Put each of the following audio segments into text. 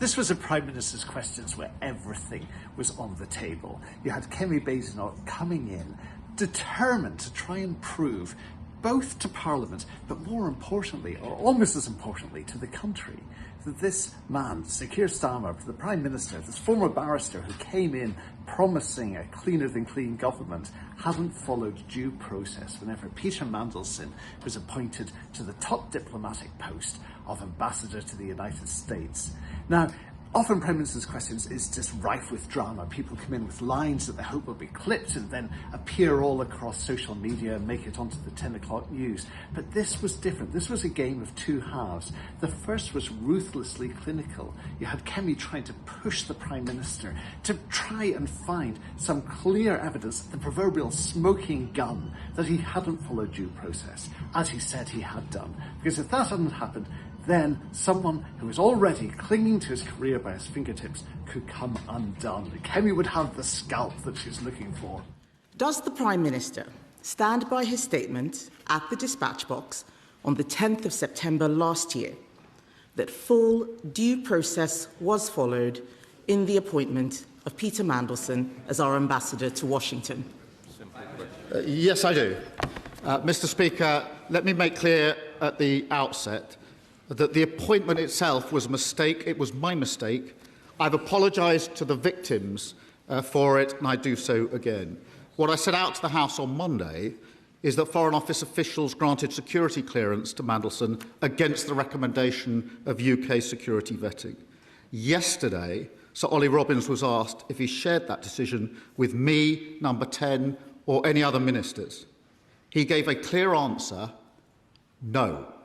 This was a Prime Minister's Questions where everything was on the table. You had Kemi Badenoch coming in, determined to try and prove both to Parliament, but more importantly, or almost as importantly, to the country, that this man, Sir Keir Starmer, the Prime Minister, this former barrister who came in promising a cleaner-than-clean government, hadn't followed due process whenever Peter Mandelson was appointed to the top diplomatic post of Ambassador to the United States. Now, often Prime Minister's Questions is just rife with drama. People come in with lines that they hope will be clipped and then appear all across social media and make it onto the 10 o'clock news. But this was different. This was a game of two halves. The first was ruthlessly clinical. You had Kemi trying to push the Prime Minister to try and find some clear evidence, the proverbial smoking gun, that he hadn't followed due process, as he said he had done. Because if that hadn't happened, then someone who was already clinging to his career by his fingertips could come undone. Kemi would have the scalp that she's looking for. Does the Prime Minister stand by his statement at the dispatch box on the 10th of September last year that full due process was followed in the appointment of Peter Mandelson as our ambassador to Washington? Yes, I do. Mr. Speaker, let me make clear at the outset that the appointment itself was a mistake. It was my mistake. I've apologised to the victims for it, and I do so again. What I set out to the House on Monday is that Foreign Office officials granted security clearance to Mandelson against the recommendation of UK security vetting. Yesterday, Sir Ollie Robbins was asked if he shared that decision with me, Number 10, or any other ministers. He gave a clear answer: no.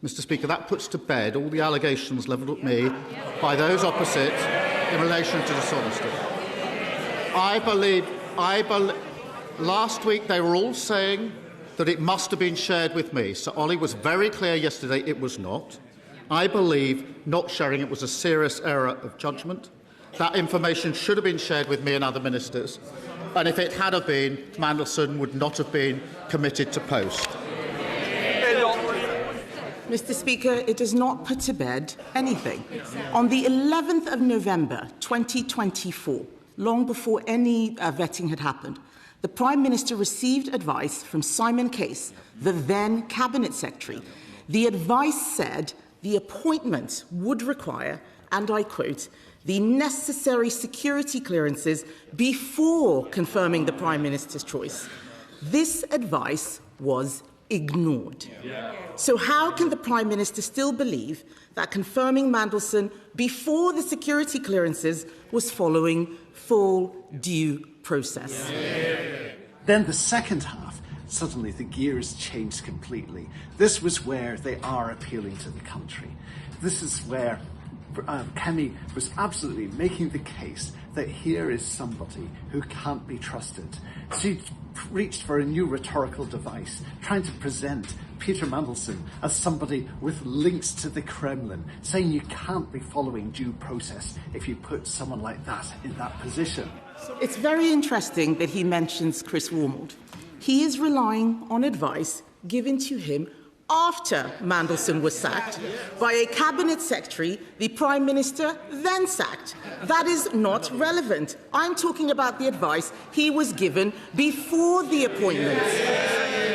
Mr. Speaker, that puts to bed all the allegations levelled at me by those opposite in relation to dishonesty. Last week they were all saying that it must have been shared with me. Sir Ollie was very clear yesterday it was not. I believe not sharing it was a serious error of judgment. That information should have been shared with me and other ministers, and if it had have been, Mandelson would not have been committed to post. Mr. Speaker, it does not put to bed anything. On the 11th of November 2024, long before any vetting had happened, the Prime Minister received advice from Simon Case, the then Cabinet Secretary. The advice said the appointment would require, and I quote, the necessary security clearances before confirming the Prime Minister's choice. This advice was ignored. So how can the Prime Minister still believe that confirming Mandelson before the security clearances was following full due process? Then the second half, suddenly the gears changed completely. This was where they are appealing to the country. This is where Kemi was absolutely making the case that here is somebody who can't be trusted. She reached for a new rhetorical device, trying to present Peter Mandelson as somebody with links to the Kremlin, saying you can't be following due process if you put someone like that in that position. It's very interesting that he mentions Chris Wormald. He is relying on advice given to him after Mandelson was sacked by a Cabinet Secretary the Prime Minister then sacked. That is not relevant. I'm talking about the advice he was given before the appointment.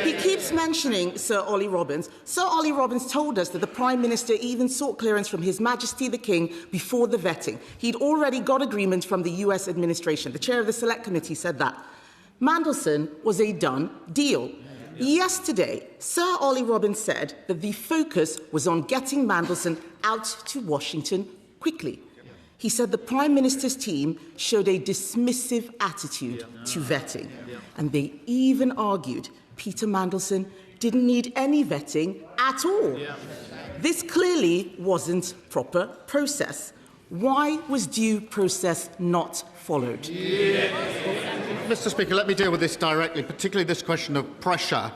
He keeps mentioning Sir Ollie Robbins. Sir Ollie Robbins told us that the Prime Minister even sought clearance from His Majesty the King before the vetting. He'd already got agreement from the US administration. The chair of the Select Committee said that. Mandelson was a done deal. Yesterday, Sir Ollie Robbins said that the focus was on getting Mandelson out to Washington quickly. He said the Prime Minister's team showed a dismissive attitude to vetting, and they even argued Peter Mandelson didn't need any vetting at all. This clearly wasn't proper process. Why was due process not followed? Mr. Speaker, let me deal with this directly, particularly this question of pressure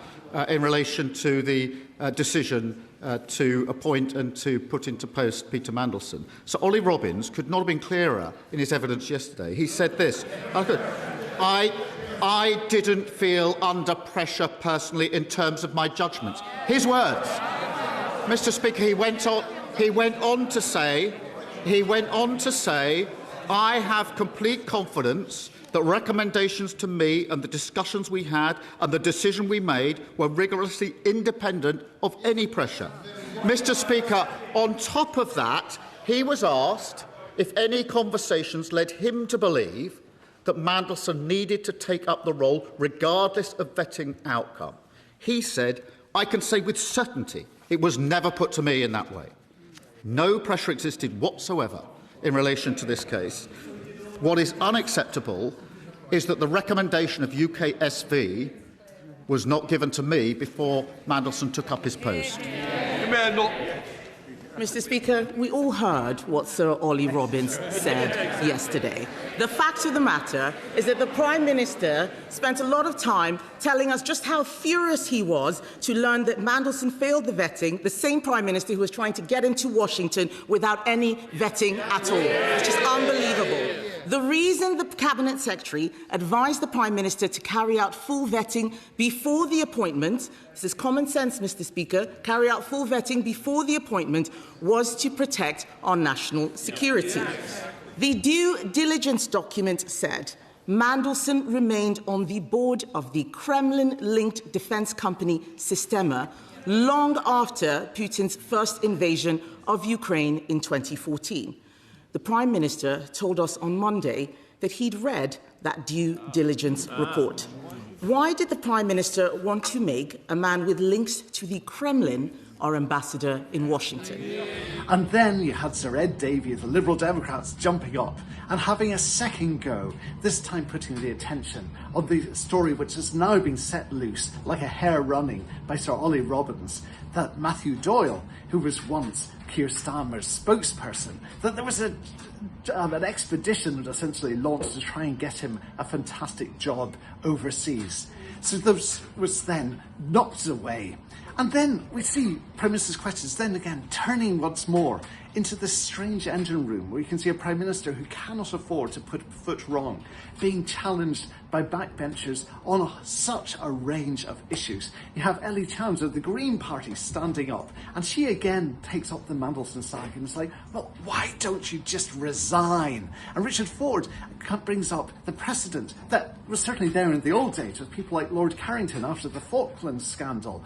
in relation to the decision to appoint and to put into post Peter Mandelson. So Ollie Robbins could not have been clearer in his evidence yesterday. He said this: I didn't feel under pressure personally in terms of my judgments. His words. Mr. Speaker, he went on to say He went on to say, I have complete confidence that recommendations to me and the discussions we had and the decision we made were rigorously independent of any pressure. Mr. Speaker, on top of that, he was asked if any conversations led him to believe that Mandelson needed to take up the role regardless of vetting outcome. He said, I can say with certainty it was never put to me in that way. No pressure existed whatsoever in relation to this case. What is unacceptable is that the recommendation of UKSV was not given to me before Mandelson took up his post. Mr. Speaker, we all heard what Sir Ollie Robbins said yesterday. The fact of the matter is that the Prime Minister spent a lot of time telling us just how furious he was to learn that Mandelson failed the vetting, the same Prime Minister who was trying to get into Washington without any vetting at all. It's just unbelievable. The reason the Cabinet Secretary advised the Prime Minister to carry out full vetting before the appointment, this is common sense, Mr. Speaker, carry out full vetting before the appointment, was to protect our national security. The due diligence document said Mandelson remained on the board of the Kremlin-linked defence company Sistema long after Putin's first invasion of Ukraine in 2014. The Prime Minister told us on Monday that he'd read that due diligence report. Why did the Prime Minister want to make a man with links to the Kremlin our ambassador in Washington? And then you had Sir Ed Davey of the Liberal Democrats jumping up and having a second go, this time putting the attention on the story which has now been set loose like a hare running by Sir Ollie Robbins, that Matthew Doyle, who was once Keir Starmer's spokesperson, that there was an expedition essentially launched to try and get him a fantastic job overseas. So this was then knocked away. And then we see Prime Minister's questions then again turning once more into this strange engine room where you can see a Prime Minister who cannot afford to put a foot wrong, being challenged by backbenchers on such a range of issues. You have Ellie Chowns of the Green Party standing up, and she again takes up the Mandelson saga and is like, well, why don't you just resign? And Richard Ford brings up the precedent that was certainly there in the old days with people like Lord Carrington after the Falklands scandal,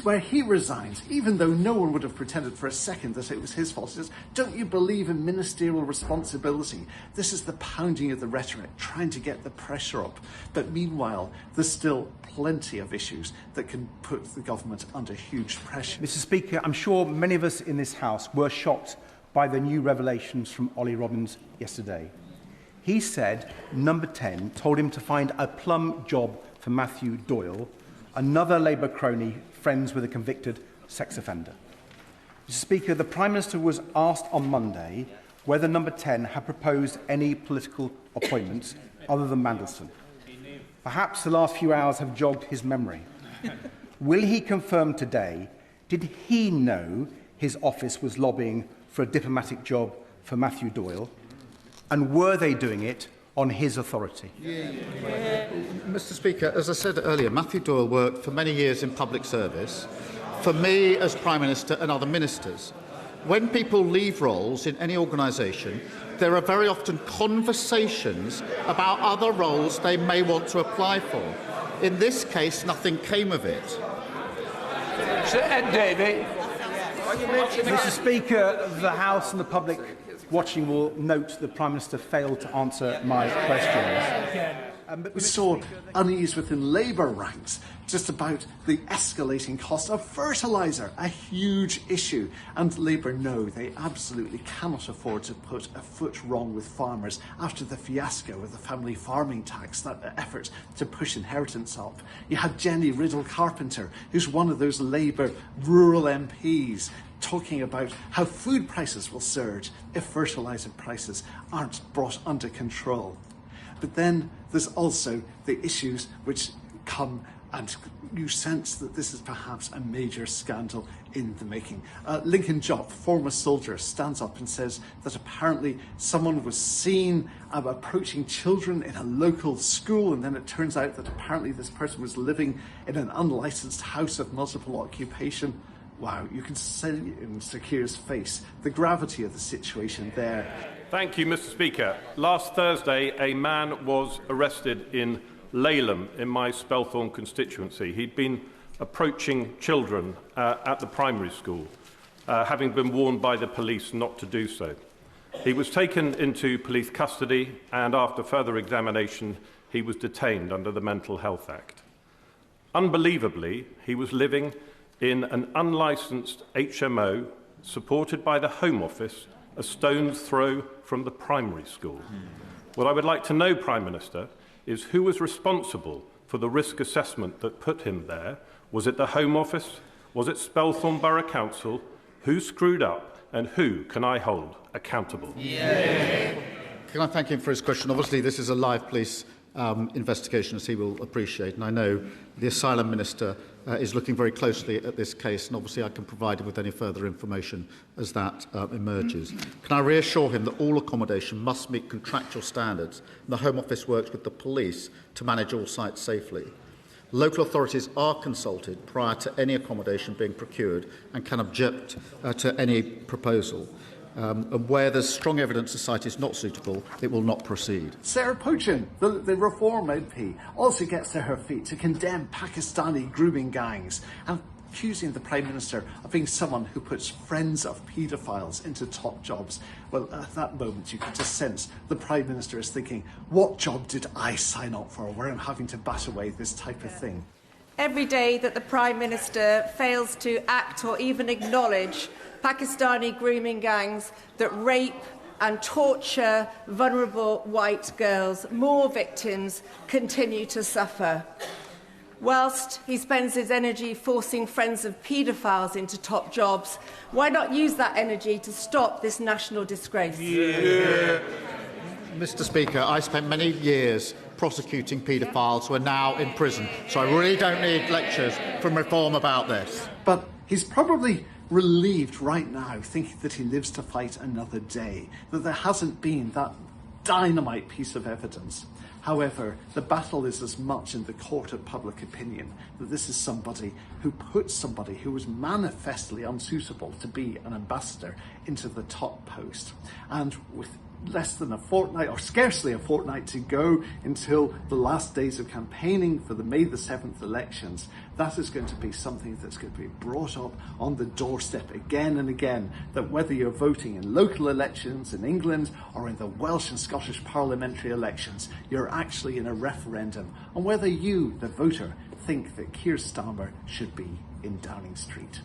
where he resigns, even though no one would have pretended for a second that it was his fault. He says, don't you believe in ministerial responsibility? This is the pounding of the rhetoric, trying to get the pressure up. But meanwhile, there's still plenty of issues that can put the government under huge pressure. Mr. Speaker, I'm sure many of us in this House were shocked by the new revelations from Ollie Robbins yesterday. He said Number 10 told him to find a plum job for Matthew Doyle, another Labour crony, friends with a convicted sex offender. Mr. Speaker, the Prime Minister was asked on Monday whether Number 10 had proposed any political appointments other than Mandelson. Perhaps the last few hours have jogged his memory. Will he confirm today, did he know his office was lobbying for a diplomatic job for Matthew Doyle? And were they doing it on his authority? Mr. Speaker, as I said earlier, Matthew Doyle worked for many years in public service, for me as Prime Minister and other ministers. When people leave roles in any organisation, there are very often conversations about other roles they may want to apply for. In this case, nothing came of it. Sir Ed Davey. Mr. Speaker, the House and the public watching will note the Prime Minister failed to answer my questions. We saw unease within Labour ranks just about the escalating cost of fertiliser, a huge issue. And Labour know they absolutely cannot afford to put a foot wrong with farmers after the fiasco of the family farming tax, that effort to push inheritance up. You had Jenny Riddle-Carpenter, who's one of those Labour rural MPs, talking about how food prices will surge if fertiliser prices aren't brought under control. But then there's also the issues which come, and you sense that this is perhaps a major scandal in the making. Lincoln Jopp, former soldier, stands up and says that apparently someone was seen approaching children in a local school, and then it turns out that apparently this person was living in an unlicensed house of multiple occupation. Wow, you can see in Sir Keir's face the gravity of the situation there. Thank you, Mr. Speaker. Last Thursday, a man was arrested in Laleham in my Spelthorne constituency. He'd been approaching children at the primary school, having been warned by the police not to do so. He was taken into police custody and after further examination he was detained under the Mental Health Act. Unbelievably, he was living in an unlicensed HMO supported by the Home Office a stone's throw from the primary school. What I would like to know, Prime Minister, is who was responsible for the risk assessment that put him there. Was it the Home Office? Was it Spelthorne Borough Council? Who screwed up and who can I hold accountable? Can I thank him for his question? Obviously, this is a live police investigation, as he will appreciate, and I know the Asylum Minister is looking very closely at this case, and obviously I can provide him with any further information as that emerges. Can I reassure him that all accommodation must meet contractual standards, and the Home Office works with the police to manage all sites safely? Local authorities are consulted prior to any accommodation being procured and can object to any proposal. And where there's strong evidence the site is not suitable, it will not proceed. Sarah Pochin, the Reform MP, also gets to her feet to condemn Pakistani grooming gangs and accusing the Prime Minister of being someone who puts friends of paedophiles into top jobs. Well, at that moment, you can just sense the Prime Minister is thinking, what job did I sign up for where I'm having to bat away this type of thing? Every day that the Prime Minister fails to act or even acknowledge Pakistani grooming gangs that rape and torture vulnerable white girls, more victims continue to suffer. Whilst he spends his energy forcing friends of paedophiles into top jobs, why not use that energy to stop this national disgrace? Mr. Speaker, I spent many years prosecuting paedophiles who are now in prison, so I really don't need lectures from Reform about this. But he's probably relieved right now, thinking that he lives to fight another day, that there hasn't been that dynamite piece of evidence. However, the battle is as much in the court of public opinion that this is somebody who puts somebody who was manifestly unsuitable to be an ambassador into the top post. And with less than a fortnight, or scarcely a fortnight to go until the last days of campaigning for the May the 7th elections, that is going to be something that's going to be brought up on the doorstep again and again, that whether you're voting in local elections in England or in the Welsh and Scottish parliamentary elections, you're actually in a referendum on whether you, the voter, think that Keir Starmer should be in Downing Street.